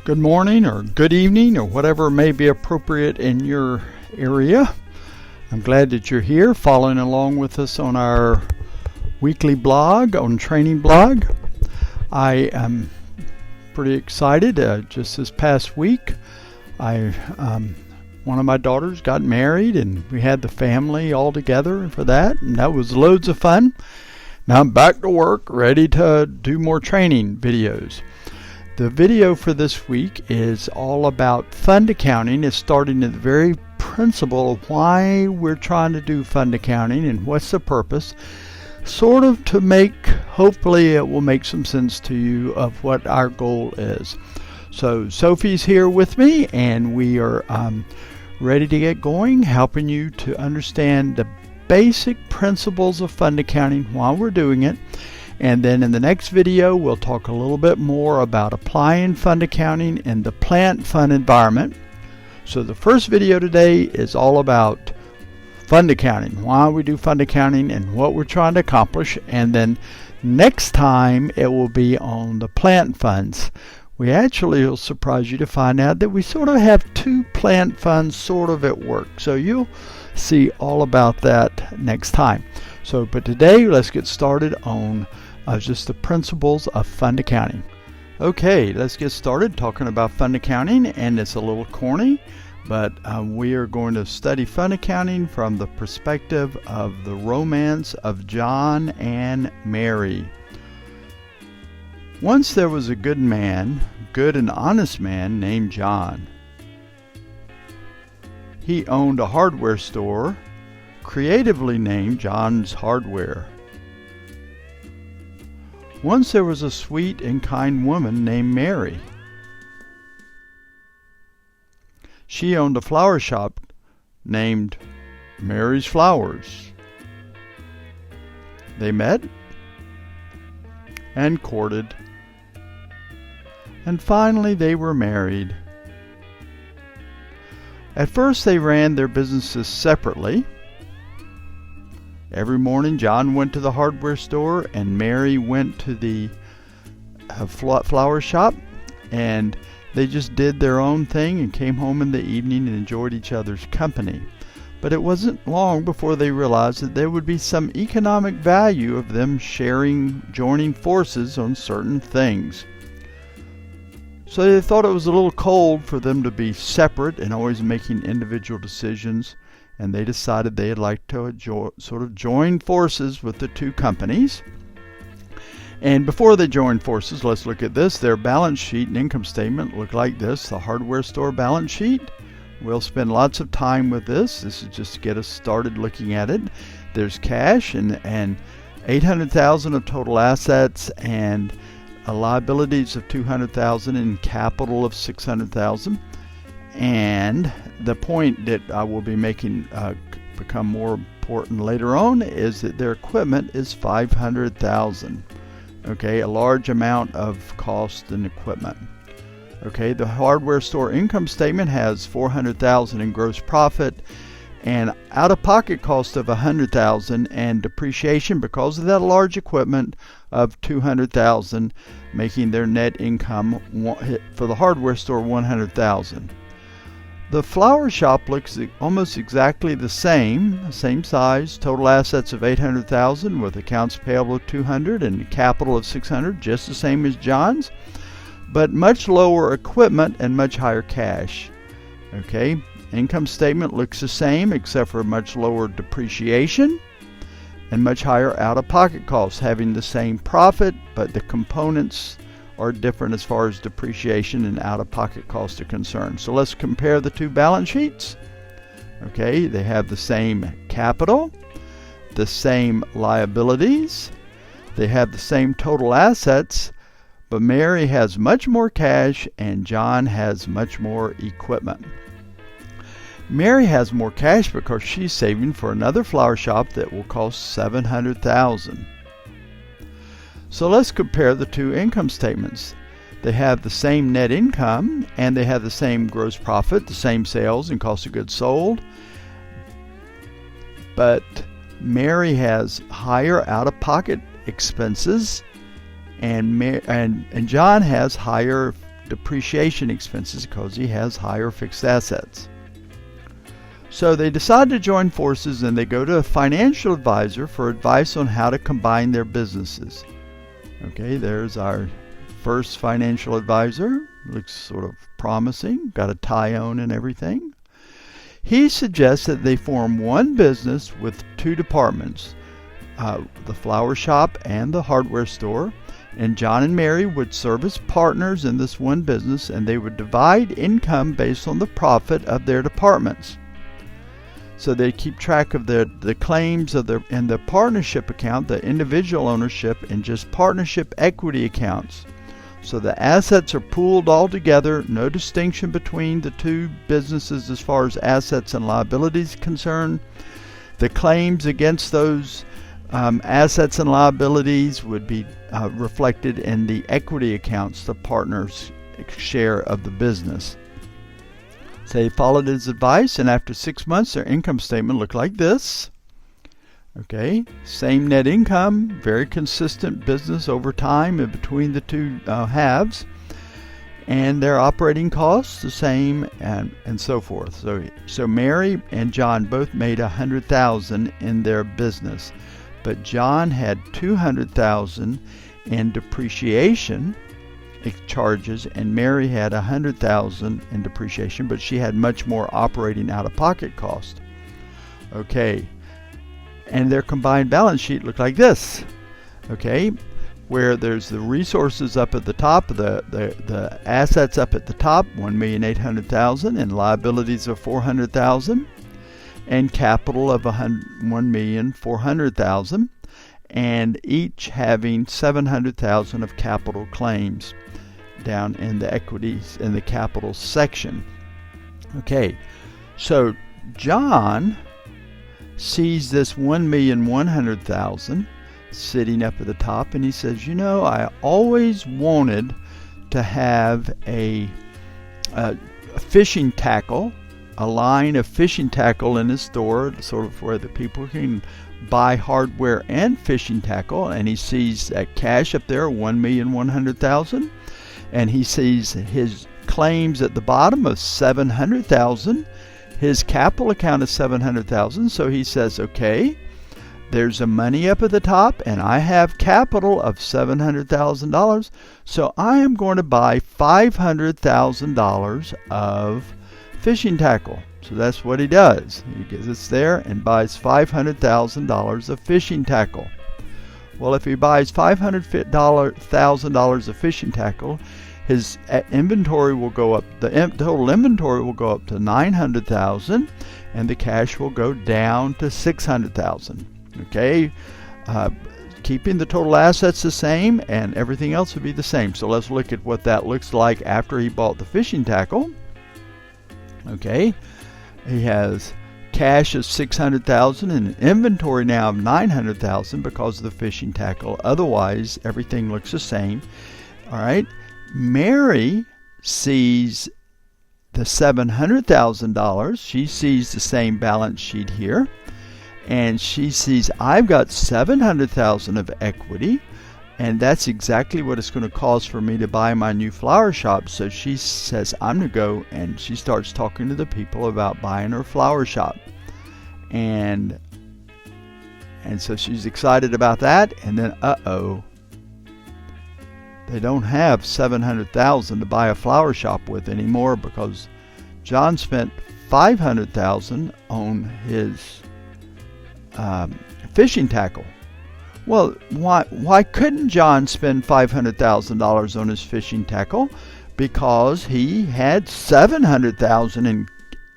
Good morning or good evening or whatever may be appropriate in your area. I'm glad that you're here following along with us on our weekly blog, on training blog. I am pretty excited. Just this past week, one of my daughters got married and we had the family all together for that, and that was loads of fun. Now I'm back to work, ready to do more training videos. The video for this week is all about fund accounting. It's starting at the very principle of why we're trying to do fund accounting and what's the purpose, sort of to make, hopefully it will make some sense to you of what our goal is. So Sophie's here with me and we are ready to get going, helping you to understand the basic principles of fund accounting while we're doing it. And then in the next video, we'll talk a little bit more about applying fund accounting in the plant fund environment. So the first video today is all about fund accounting, why we do fund accounting and what we're trying to accomplish. And then next time it will be on the plant funds. We actually will surprise you to find out that we sort of have two plant funds sort of at work. So you'll see all about that next time. But today let's get started on just the principles of fund accounting. Okay, let's get started talking about fund accounting, and it's a little corny, but we are going to study fund accounting from the perspective of the romance of John and Mary. Once there was a good and honest man named John. He owned a hardware store, creatively named John's Hardware. Once there was a sweet and kind woman named Mary. She owned a flower shop named Mary's Flowers. They met and courted, and finally they were married. At first they ran their businesses separately. Every morning John went to the hardware store and Mary went to the flower shop, and they just did their own thing and came home in the evening and enjoyed each other's company. But it wasn't long before they realized that there would be some economic value of them joining forces on certain things. So they thought it was a little cold for them to be separate and always making individual decisions, and they decided they'd like to join forces with the two companies. And before they joined forces, let's look at this. Their balance sheet and income statement look like this. The hardware store balance sheet. We'll spend lots of time with this. This is just to get us started looking at it. There's cash and $800,000 of total assets, and liabilities of $200,000 and capital of $600,000. And the point that I will be making become more important later on is that their equipment is $500,000. Okay, a large amount of cost and equipment. Okay, the hardware store income statement has $400,000 in gross profit and out-of-pocket cost of $100,000 and depreciation because of that large equipment of $200,000, making their net income for the hardware store $100,000. The flower shop looks almost exactly the same size, total assets of $800,000 with accounts payable of $200 and capital of $600, just the same as John's, but much lower equipment and much higher cash. Okay, income statement looks the same except for much lower depreciation and much higher out-of-pocket costs, having the same profit, but the components are different as far as depreciation and out-of-pocket costs are concerned. So let's compare the two balance sheets. Okay, they have the same capital, the same liabilities, they have the same total assets, but Mary has much more cash and John has much more equipment. Mary has more cash because she's saving for another flower shop that will cost $700,000. So let's compare the two income statements. They have the same net income and they have the same gross profit, the same sales and cost of goods sold. But Mary has higher out-of-pocket expenses and John has higher depreciation expenses because he has higher fixed assets. So they decide to join forces, and they go to a financial advisor for advice on how to combine their businesses. Okay, there's our first financial advisor. Looks sort of promising, got a tie on and everything. He suggests that they form one business with two departments, the flower shop and the hardware store, and John and Mary would serve as partners in this one business, and they would divide income based on the profit of their departments. So they keep track of the claims of in the partnership account, the individual ownership, and just partnership equity accounts. So the assets are pooled all together, no distinction between the two businesses as far as assets and liabilities concerned. The claims against those assets and liabilities would be reflected in the equity accounts, the partners' share of the business. So they followed his advice, and after 6 months, their income statement looked like this. Okay, same net income, very consistent business over time in between the two halves, and their operating costs the same, and so forth. So Mary and John both made $100,000 in their business, but John had $200,000 in depreciation charges, and Mary had $100,000 in depreciation, but she had much more operating out-of-pocket cost. Okay, and their combined balance sheet looked like this. Okay, where there's the resources up at the top, the assets up at the top, $1,800,000, and liabilities of $400,000, and capital of $1,400,000, and each having $700,000 of capital claims down in the equities in the capital section. Okay, so John sees this $1,100,000 sitting up at the top, and he says, you know, I always wanted to have a fishing tackle, a line of fishing tackle in his store, sort of where the people can buy hardware and fishing tackle. And he sees that cash up there, $1,100,000, and he sees his claims at the bottom of $700,000. His capital account is $700,000, so he says, okay, there's a money up at the top, and I have capital of $700,000, so I am going to buy $500,000 of fishing tackle. So that's what he does. He gets there and buys $500,000 of fishing tackle. Well, if he buys $500,000 of fishing tackle, his inventory will go up. The total inventory will go up to $900,000, and the cash will go down to $600,000. Okay, keeping the total assets the same, and everything else would be the same. So let's look at what that looks like after he bought the fishing tackle. Okay, he has cash of $600,000 and inventory now of $900,000 because of the fishing tackle. Otherwise, everything looks the same. All right. Mary sees the $700,000. She sees the same balance sheet here, and she sees I've got $700,000 of equity, and that's exactly what it's going to cost for me to buy my new flower shop. So she says I'm going to go, and she starts talking to the people about buying her flower shop, and so she's excited about that. And then they don't have $700,000 to buy a flower shop with anymore, because John spent $500,000 on his fishing tackle. Well, why couldn't John spend $500,000 on his fishing tackle? Because he had $700,000 in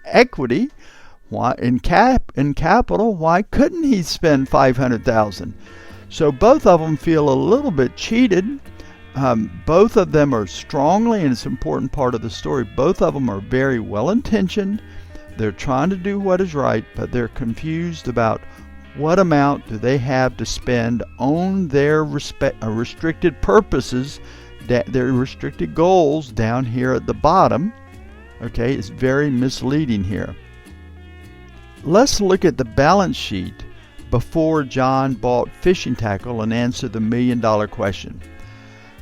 equity. Why in capital? Why couldn't he spend $500,000? So both of them feel a little bit cheated. Both of them are strongly, and it's an important part of the story, both of them are very well intentioned. They're trying to do what is right, but they're confused about what amount do they have to spend on their restricted purposes, their restricted goals down here at the bottom. Okay, it's very misleading here. Let's look at the balance sheet before John bought fishing tackle and answer the $1 million question.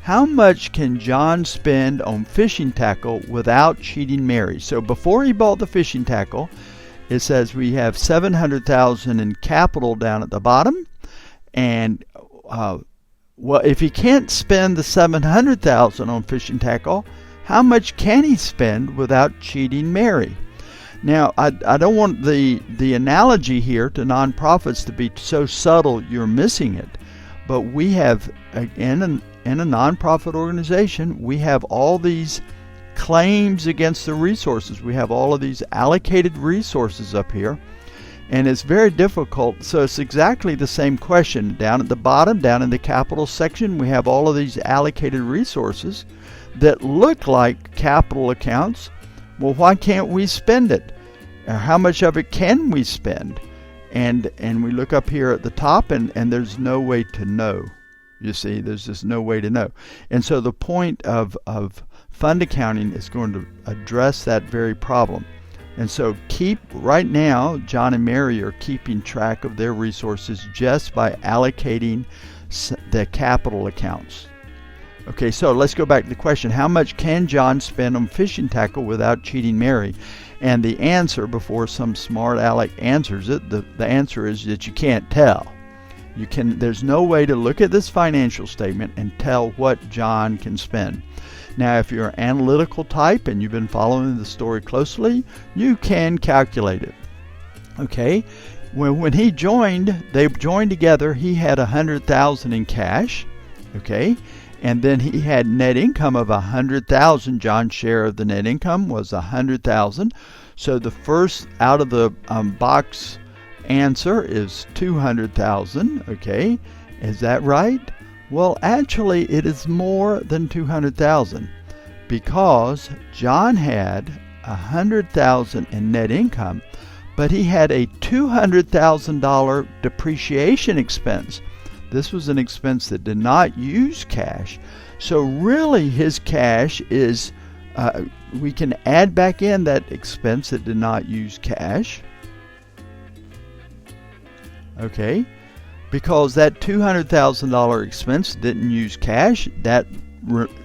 how much can John spend on fishing tackle without cheating Mary? So before he bought the fishing tackle, it says we have $700,000 in capital down at the bottom, and well, if he can't spend the $700,000 on fishing tackle, how much can he spend without cheating Mary? Now, I don't want the analogy here to nonprofits to be so subtle you're missing it, but we have in a nonprofit organization, we have all these claims against the resources. We have all of these allocated resources up here, and it's very difficult. So it's exactly the same question. Down at the bottom, down in the capital section, we have all of these allocated resources that look like capital accounts. Well, why can't we spend it? How much of it can we spend? And we look up here at the top, and there's no way to know. You see, there's just no way to know. And so the point of fund accounting is going to address that very problem. And so right now, John and Mary are keeping track of their resources just by allocating the capital accounts. Okay, so let's go back to the question. How much can John spend on fishing tackle without cheating Mary? And the answer, before some smart aleck answers it, the answer is that you can't tell. There's no way to look at this financial statement and tell what John can spend. Now, if you're an analytical type and you've been following the story closely, you can calculate it. Okay, when they joined together, he had $100,000 in cash. Okay, and then he had net income of $100,000. John's share of the net income was $100,000. So the first out of the box answer is $200,000. Okay, is that right? Well, actually, it is more than $200,000 because John had $100,000 in net income, but he had a $200,000 depreciation expense. This was an expense that did not use cash. So really, his cash is, we can add back in that expense that did not use cash. Okay. Because that $200,000 expense didn't use cash,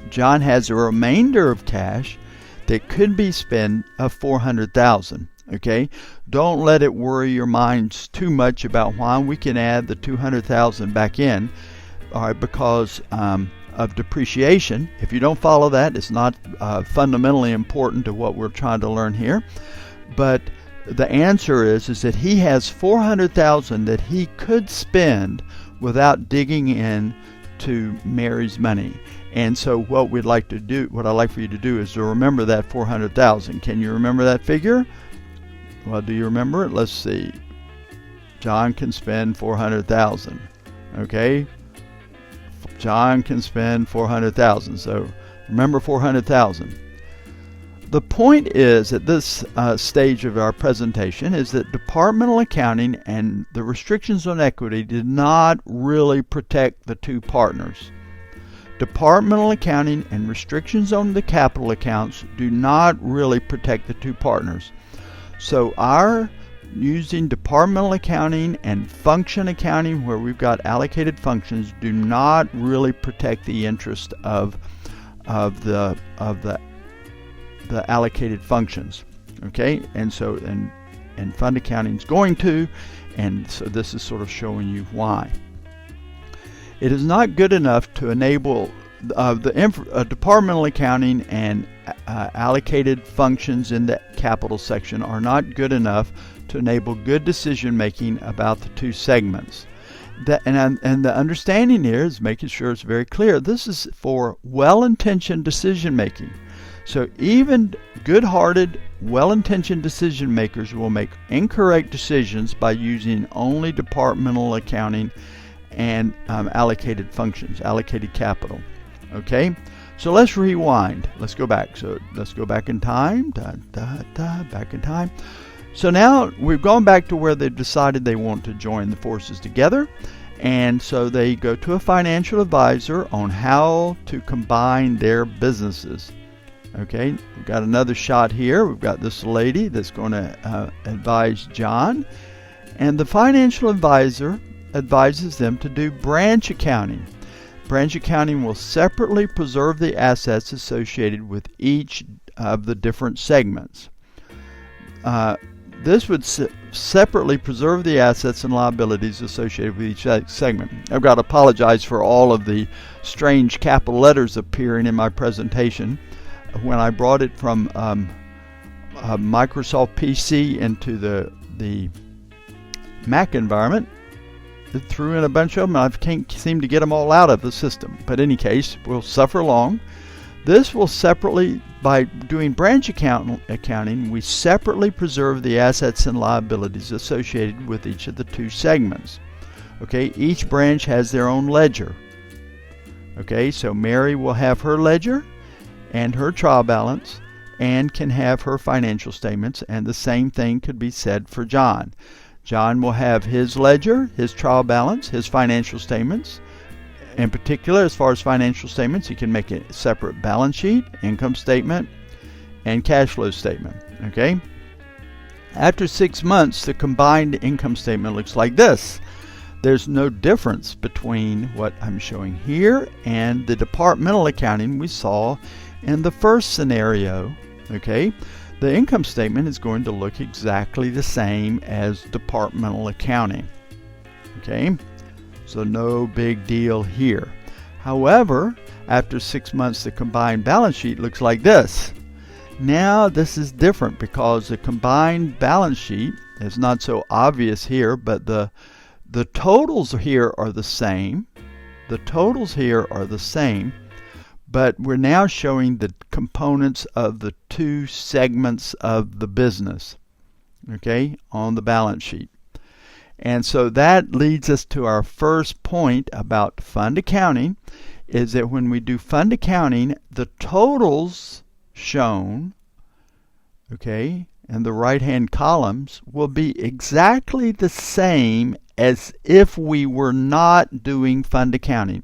John has a remainder of cash that could be spent of $400,000. Okay, don't let it worry your minds too much about why we can add the $200,000 back in. All right, because of depreciation. If you don't follow that, it's not fundamentally important to what we're trying to learn here. But the answer is that he has $400,000 that he could spend without digging in to Mary's money. And so what I'd like for you to do is to remember that $400,000. Can you remember that figure? Well, do you remember it? Let's see. John can spend $400,000. Okay? John can spend $400,000. So remember $400,000. The point is, at this stage of our presentation, is that departmental accounting and the restrictions on equity did not really protect the two partners. Departmental accounting and restrictions on the capital accounts do not really protect the two partners. So our using departmental accounting and function accounting, where we've got allocated functions, do not really protect the interest of the allocated functions. Okay, and so and fund accounting is going to, and so this is sort of showing you why. It is not good enough to enable departmental accounting and allocated functions in the capital section are not good enough to enable good decision making about the two segments. And the understanding here is making sure it's very clear. This is for well-intentioned decision making. So even good-hearted, well-intentioned decision makers will make incorrect decisions by using only departmental accounting and allocated functions, allocated capital. Okay, so let's rewind. Let's go back. So let's go back in time. Back in time. So now we've gone back to where they've decided they want to join the forces together. And so they go to a financial advisor on how to combine their businesses. Okay, we've got another shot here. We've got this lady that's going to advise John. And the financial advisor advises them to do branch accounting. branch accounting will separately preserve the assets associated with each of the different segments. This would separately preserve the assets and liabilities associated with each segment. I've got to apologize for all of the strange capital letters appearing in my presentation. When I brought it from Microsoft PC into the Mac environment, it threw in a bunch of them, and I can't seem to get them all out of the system. But in any case, we'll suffer long. This will separately, by doing branch accounting, we separately preserve the assets and liabilities associated with each of the two segments. Okay, each branch has their own ledger. Okay, so Mary will have her ledger and her trial balance, and can have her financial statements, and the same thing could be said for John. John will have his ledger, his trial balance, his financial statements. In particular, as far as financial statements, he can make a separate balance sheet, income statement, and cash flow statement. Okay? After 6 months, the combined income statement looks like this. There's no difference between what I'm showing here and the departmental accounting we saw in the first scenario. Okay? The income statement is going to look exactly the same as departmental accounting. Okay? So no big deal here. However, after 6 months, the combined balance sheet looks like this. Now this is different because the combined balance sheet is not so obvious here, but the totals here are the same. The totals here are the same, but we're now showing the components of the two segments of the business, okay, on the balance sheet. And so that leads us to our first point about fund accounting, is that when we do fund accounting, the totals shown, okay, in the right-hand columns will be exactly the same as if we were not doing fund accounting.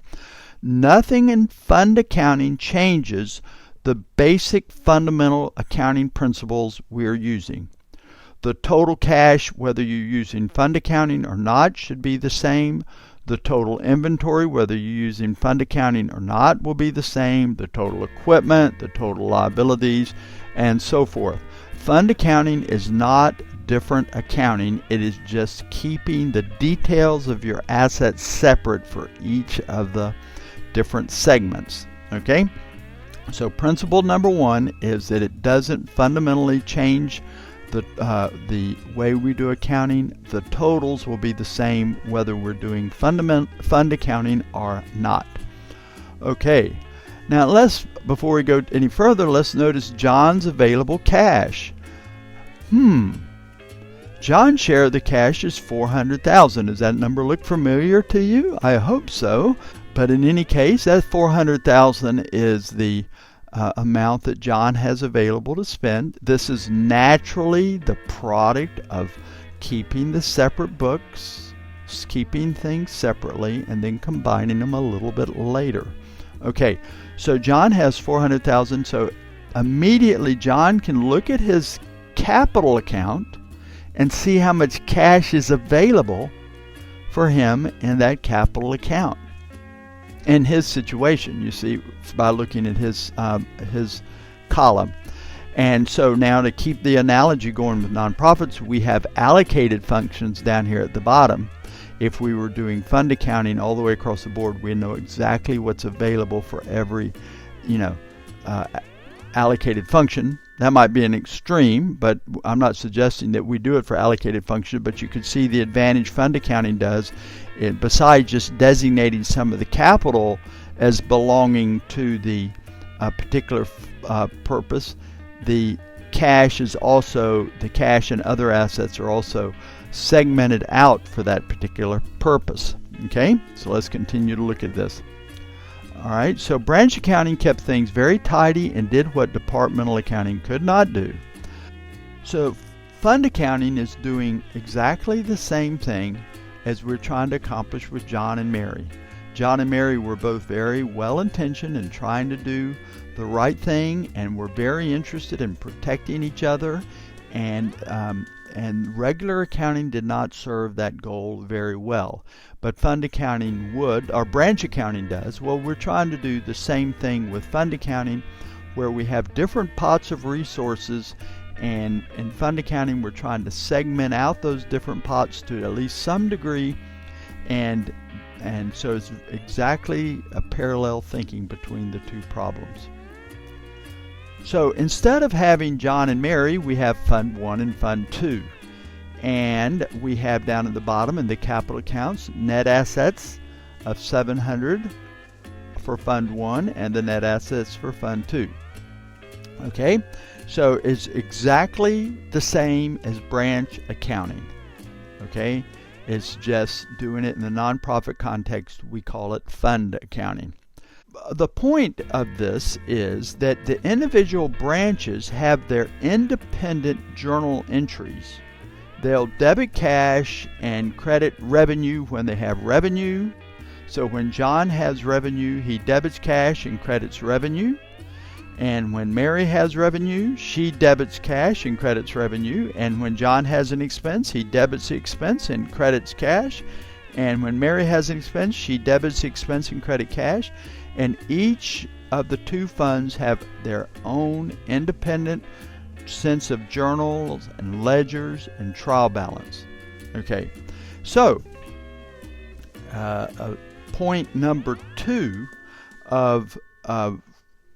Nothing in fund accounting changes the basic fundamental accounting principles we're using. The total cash, whether you're using fund accounting or not, should be the same. The total inventory, whether you're using fund accounting or not, will be the same. The total equipment, the total liabilities, and so forth. Fund accounting is not different accounting. It is just keeping the details of your assets separate for each of the different segments. Okay? So principle number one is that it doesn't fundamentally change the way we do accounting. The totals will be the same whether we're doing fund accounting or not. Okay, now before we go any further, let's notice John's available cash. John's share of the cash is $400,000. Does that number look familiar to you? I hope so. But in any case, that $400,000 is the amount that John has available to spend. This is naturally the product of keeping the separate books, keeping things separately, and then combining them a little bit later. Okay, so John has $400,000, so immediately John can look at his capital account and see how much cash is available for him in that capital account. In his situation, you see, by looking at his column. And so now, to keep the analogy going with nonprofits, we have allocated functions down here at the bottom. If we were doing fund accounting all the way across the board, we know exactly what's available for every, allocated function. That might be an extreme, but I'm not suggesting that we do it for allocated function, but you can see the advantage fund accounting does. Besides just designating some of the capital as belonging to the particular purpose, the cash and other assets are also segmented out for that particular purpose. Okay, so let's continue to look at this. Alright, so branch accounting kept things very tidy and did what departmental accounting could not do. So fund accounting is doing exactly the same thing as we're trying to accomplish with John and Mary. John and Mary were both very well-intentioned in trying to do the right thing, and were very interested in protecting each other and and regular accounting did not serve that goal very well. But fund accounting would, or branch accounting does. Well, we're trying to do the same thing with fund accounting, where we have different pots of resources, and in fund accounting we're trying to segment out those different pots to at least some degree, and so it's exactly a parallel thinking between the two problems. So instead of having John and Mary, we have Fund 1 and Fund 2. And we have down at the bottom in the capital accounts net assets of $700 for Fund 1 and the net assets for Fund 2. Okay, so it's exactly the same as branch accounting. Okay, it's just doing it in the nonprofit context. We call it fund accounting. The point of this is that the individual branches have their independent journal entries. They'll debit cash and credit revenue when they have revenue. So when John has revenue, he debits cash and credits revenue. And when Mary has revenue, she debits cash and credits revenue. And when John has an expense, he debits the expense and credits cash. And when Mary has an expense, she debits the expense and credit cash. And each of the two funds have their own independent sense of journals and ledgers and trial balance. Okay, so point number 2 of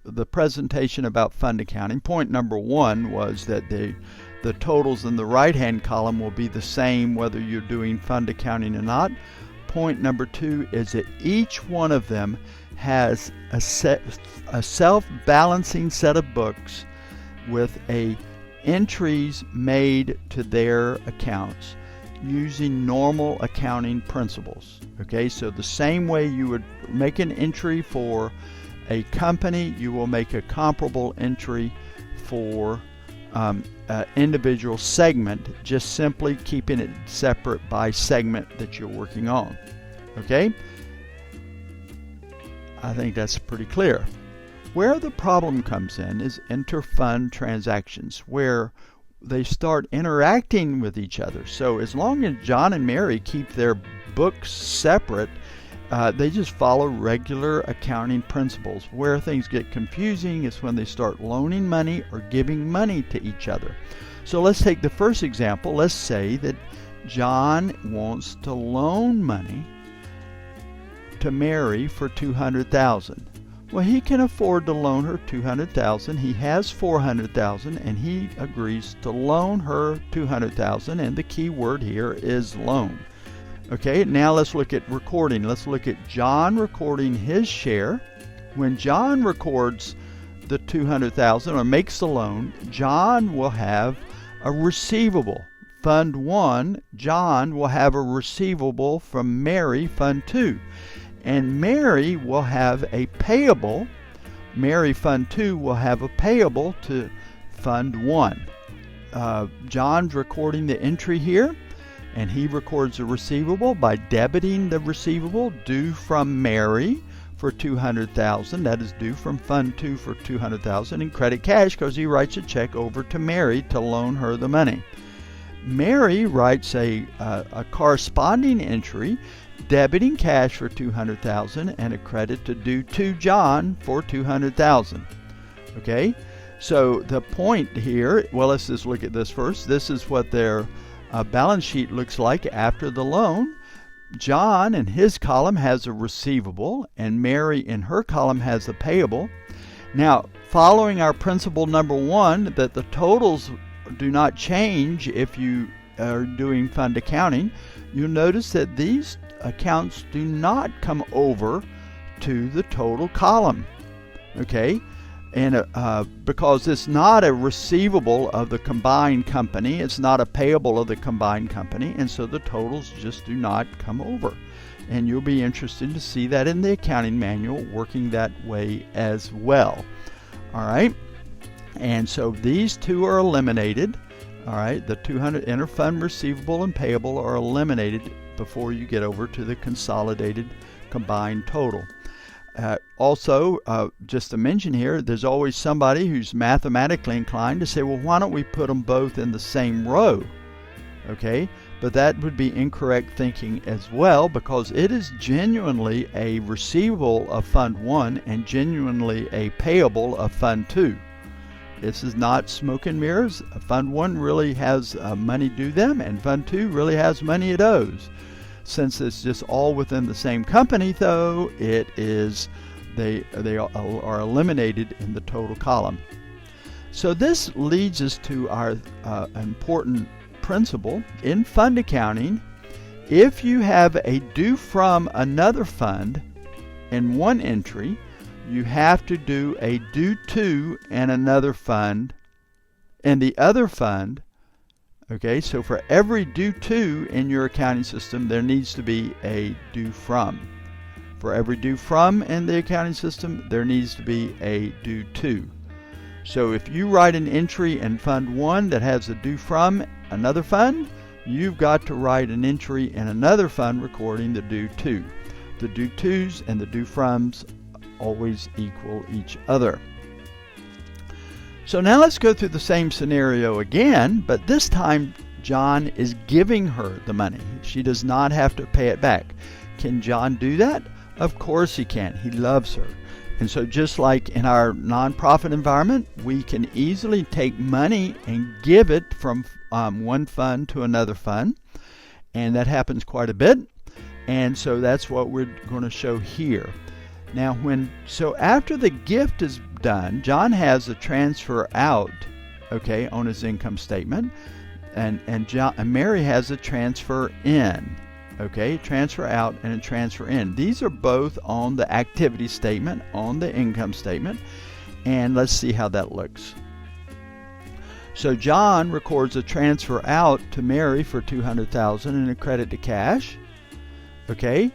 the presentation about fund accounting. Point number 1 was that the totals in the right hand column will be the same whether you're doing fund accounting or not. Point number 2 is that each one of them has a self-balancing set of books with entries made to their accounts using normal accounting principles. Okay, so the same way you would make an entry for a company, you will make a comparable entry for an individual segment, just simply keeping it separate by segment that you're working on. Okay, I think that's pretty clear. Where the problem comes in is inter-fund transactions, where they start interacting with each other. So as long as John and Mary keep their books separate, they just follow regular accounting principles. Where things get confusing is when they start loaning money or giving money to each other. So let's take the first example. Let's say that John wants to loan money to Mary for $200,000. Well, he can afford to loan her $200,000. He has $400,000, and he agrees to loan her $200,000, and the key word here is loan. Okay, now let's look at recording. Let's look at John recording his share. When John records the $200,000 or makes the loan, John will have a receivable. Fund 1, John will have a receivable from Mary, Fund 2. And Mary will have a payable. Mary, Fund 2, will have a payable to Fund 1. John's recording the entry here, and he records a receivable by debiting the receivable due from Mary for $200,000. That is due from Fund 2 for $200,000, and credit cash because he writes a check over to Mary to loan her the money. Mary writes a corresponding entry debiting cash for $200,000 and a credit to due to John for $200,000. Okay, so the point here, well, let's just look at this first. This is what their balance sheet looks like after the loan. John in his column has a receivable, and Mary in her column has a payable. Now, following our principle number 1, that the totals do not change if you are doing fund accounting, you'll notice that these accounts do not come over to the total column. Okay, and because it's not a receivable of the combined company, it's not a payable of the combined company, and so the totals just do not come over. And you'll be interested to see that in the accounting manual working that way as well. All right, and so these two are eliminated. All right, the 200 interfund receivable and payable are eliminated before you get over to the consolidated combined total. Also, just to mention here, there's always somebody who's mathematically inclined to say, well, why don't we put them both in the same row? Okay, but that would be incorrect thinking as well, because it is genuinely a receivable of Fund 1 and genuinely a payable of Fund 2. This is not smoke and mirrors. Fund 1 really has money due them, and Fund 2 really has money it owes. Since it's just all within the same company, though, it is they are eliminated in the total column. So this leads us to our important principle in fund accounting. If you have a due from another fund in one entry, you have to do a due to in another fund in the other fund. Okay, so for every due to in your accounting system, there needs to be a due from. For every due from in the accounting system, there needs to be a due to. So if you write an entry in Fund 1 that has a due from another fund, you've got to write an entry in another fund recording the due to. The due tos and the due froms always equal each other. So now let's go through the same scenario again, but this time John is giving her the money. She does not have to pay it back. Can John do that? Of course he can. He loves her. And so just like in our nonprofit environment, we can easily take money and give it from one fund to another fund. And that happens quite a bit. And so that's what we're going to show here. Now, so after the gift is done, John has a transfer out, okay, on his income statement. And Mary has a transfer in. Okay, transfer out and a transfer in. These are both on the activity statement, on the income statement, and let's see how that looks. So John records a transfer out to Mary for $200,000 and a credit to cash. Okay,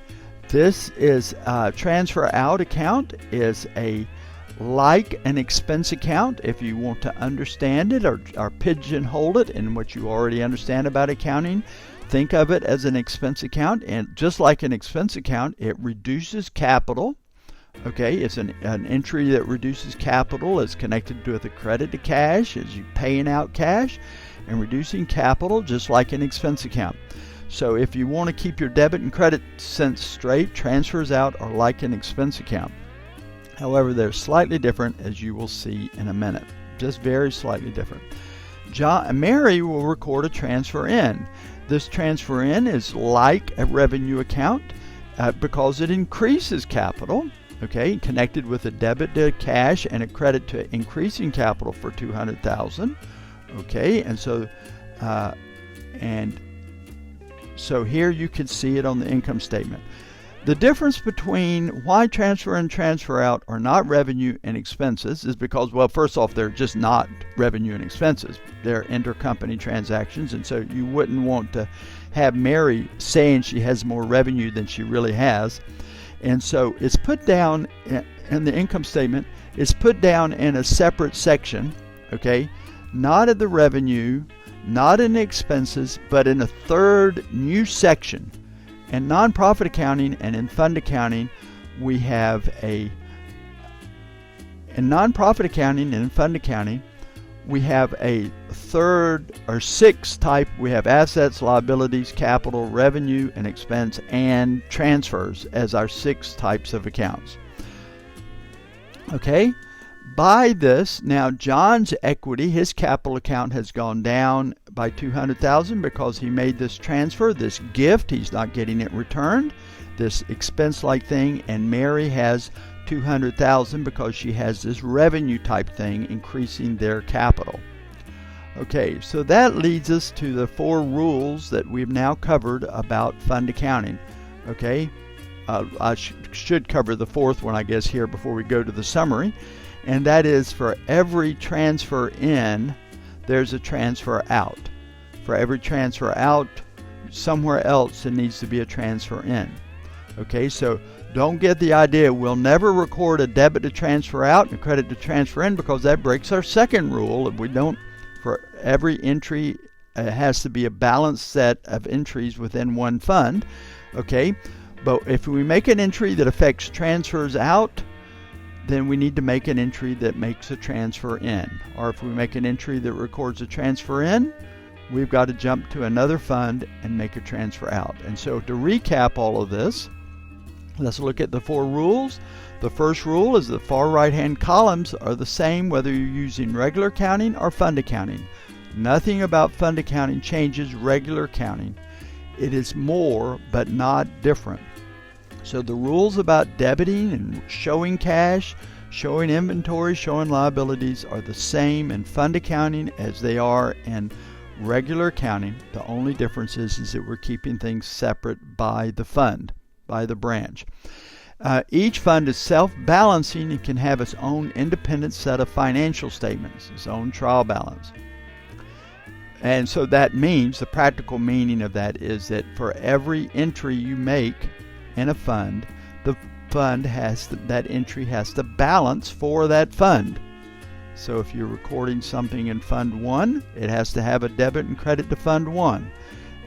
this is a transfer out account is like an expense account if you want to understand it or pigeonhole it in what you already understand about accounting. Think of it as an expense account, and just like an expense account, it reduces capital. Okay, it's an entry that reduces capital. It's connected with a credit to cash as you paying out cash and reducing capital just like an expense account. So if you want to keep your debit and credit sense straight, transfers out are like an expense account. However, they're slightly different, as you will see in a minute. Just very slightly different. Mary will record a transfer in. This transfer in is like a revenue account because it increases capital, okay, connected with a debit to cash and a credit to increasing capital for $200,000, okay, and so here you can see it on the income statement. The difference between why transfer and transfer out are not revenue and expenses is because, well, first off, they're just not revenue and expenses. They're intercompany transactions, and so you wouldn't want to have Mary saying she has more revenue than she really has. And so it's put down in the income statement, it's put down in a separate section, okay, not in the revenue, not in the expenses, but in a third new section. In nonprofit accounting and in fund accounting, we have in nonprofit accounting and in fund accounting, we have a third or sixth type. We have assets, liabilities, capital, revenue, and expense, and transfers as our 6 types of accounts. Okay, by this, now John's equity, his capital account has gone down by $200,000 because he made this transfer, this gift. He's not getting it returned, this expense-like thing, and Mary has $200,000 because she has this revenue type thing increasing their capital. Okay, so that leads us to the 4 rules that we've now covered about fund accounting. Okay, I should cover the 4th one, I guess, here before we go to the summary. And that is, for every transfer in, there's a transfer out. For every transfer out, somewhere else there needs to be a transfer in. Okay, so don't get the idea we'll never record a debit to transfer out and a credit to transfer in, because that breaks our 2nd rule. If we don't, for every entry, it has to be a balanced set of entries within one fund. Okay, but if we make an entry that affects transfers out, then we need to make an entry that makes a transfer in. Or if we make an entry that records a transfer in, we've got to jump to another fund and make a transfer out. And so to recap all of this, let's look at the 4 rules. The first rule is the far right-hand columns are the same whether you're using regular accounting or fund accounting. Nothing about fund accounting changes regular accounting. It is more, but not different. So the rules about debiting and showing cash, showing inventory, showing liabilities are the same in fund accounting as they are in regular accounting. The only difference is that we're keeping things separate by the fund, by the branch. Each fund is self-balancing and can have its own independent set of financial statements, its own trial balance. And so that means, the practical meaning of that is that for every entry you make in a fund, the fund that entry has to balance for that fund. So if you're recording something in Fund 1, it has to have a debit and credit to Fund 1.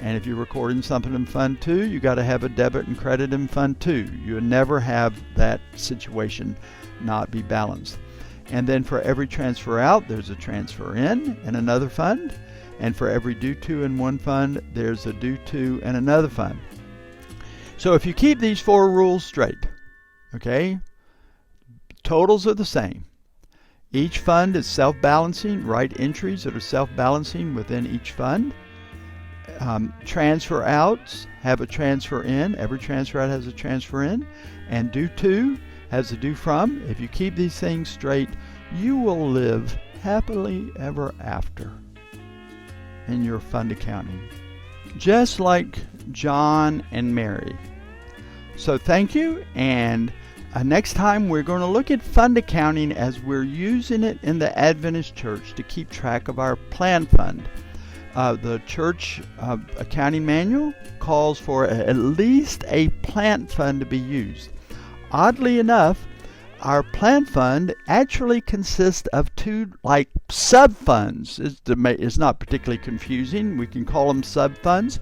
And if you're recording something in Fund 2, you got to have a debit and credit in Fund 2. You would never have that situation not be balanced. And then for every transfer out, there's a transfer in another fund. And for every due to in one fund, there's a due to in another fund. So if you keep these 4 rules straight, okay, totals are the same. Each fund is self-balancing, write entries that are self-balancing within each fund. Transfer outs have a transfer in. Every transfer out has a transfer in. And due to has a due from. If you keep these things straight, you will live happily ever after in your fund accounting, just like John and Mary. So thank you, and next time we're going to look at fund accounting as we're using it in the Adventist Church to keep track of our plan fund. The church accounting manual calls for at least a plant fund to be used. Oddly enough, our plant fund actually consists of 2 sub-funds. It's not particularly confusing. We can call them sub-funds,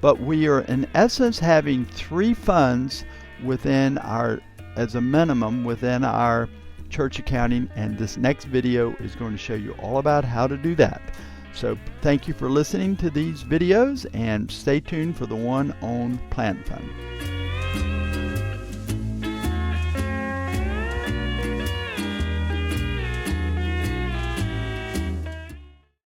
but we are in essence having 3 funds within as a minimum within our church accounting, and this next video is going to show you all about how to do that. So thank you for listening to these videos, and stay tuned for the one on plant fund.